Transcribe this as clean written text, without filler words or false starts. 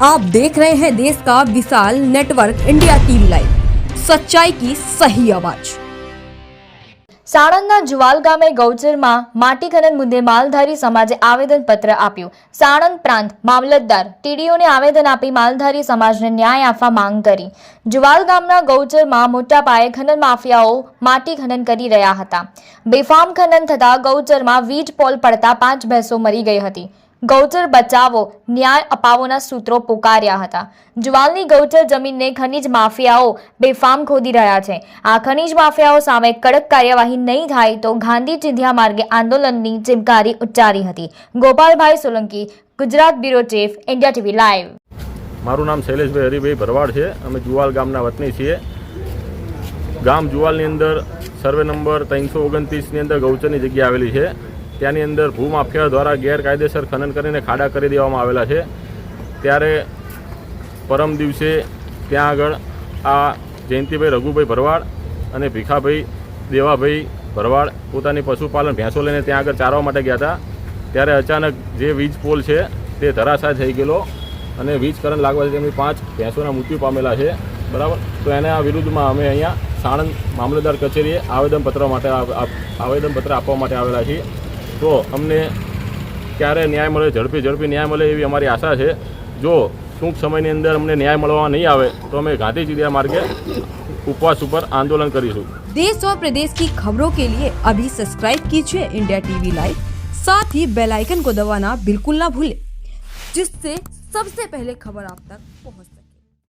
आप देख रहे हैं देश का विशाल नेटवर्क इंडिया टीवी लाइव, सच्चाई की सही आवाज। સાણંદના જુવાલ ગામે ગૌચરમાં માટી ખનન મુદ્દે માલધારી સમાજે આવેદનપત્ર આપ્યું। સાણંદ પ્રાંત મામલતદાર ટીડીઓને આવેદન આપી માલધારી સમાજને ન્યાય આપવા માંગ કરી। જુવાલ ગામના ગૌચરમાં મોટા પાયે ખનન માફિયાઓ માટી ખનન કરી રહ્યા હતા। બેફામ ખનન થતા ગૌચરમાં વીજ પોલ પડતા 5 ભેંસો મરી ગઈ હતી। ગૌચર બચાવો, ન્યાય અપાવોના સૂત્રો પુકાર્યા હતા। જુવાલની ગૌચર જમીનને ખનીજ માફિયાઓ બેફામ ખોદી રહ્યા છે। આ ખનીજ માફિયાઓ સામે કડક કાર્યવાહી નહીં થાય તો ગાંધી ચિંધ્યા માર્ગે આંદોલનની ચીમકારી ઉચ્ચારી હતી। Gopalbhai Solanki, Gujarat bureau chief, India TV live. મારું નામ શૈલેષભાઈ હરિભાઈ ભરવાડ છે। અમે જુવાલ ગામના વતની છીએ। ગામ જુવાલની અંદર સર્વે નંબર 329ની અંદર ગૌચરની જગ્યા આવેલી છે। ત્યાંની અંદર ભૂમાફિયા દ્વારા ગેરકાયદેસર ખનન કરીને ખાડા કરી દેવામાં આવેલા છે। ત્યારે પરમ દિવસે ત્યાં આગળ આ જયંતિભાઈ રઘુભાઈ ભરવાડ અને ભીખાભાઈ દેવાભાઈ ભરવાડ પોતાની પશુપાલન ભેંસો લઈને ત્યાં આગળ ચારવા માટે ગયા હતા। ત્યારે અચાનક જે વીજ પોલ છે તે ધરાશાય થઈ ગયેલો અને વીજ કરંટ લાગવાથી તેમની 5 ભેંસોના મૃત્યુ પામેલા છે, બરાબર। તો એના વિરુદ્ધમાં અમે અહીંયા સાણંદ મામલતદાર કચેરીએ આવેદનપત્ર આપવા માટે આવેલા છીએ। તો અમને ક્યારે ન્યાય મળે, ઝડપી ન્યાય મળે એવી અમારી આશા છે। જો ટૂંક સમયની અંદર અમને ન્યાય મળવા નહીં આવે તો અમે ગાંધી ચિંધ્યા માર્ગે उपवास पर आंदोलन करीશું। देश और प्रदेश की खबरों के लिए अभी सब्सक्राइब कीजिए इंडिया टीवी लाइव, साथ ही बेल आइकन को दबाना बिल्कुल ना भूलें, जिससे सबसे पहले खबर आप तक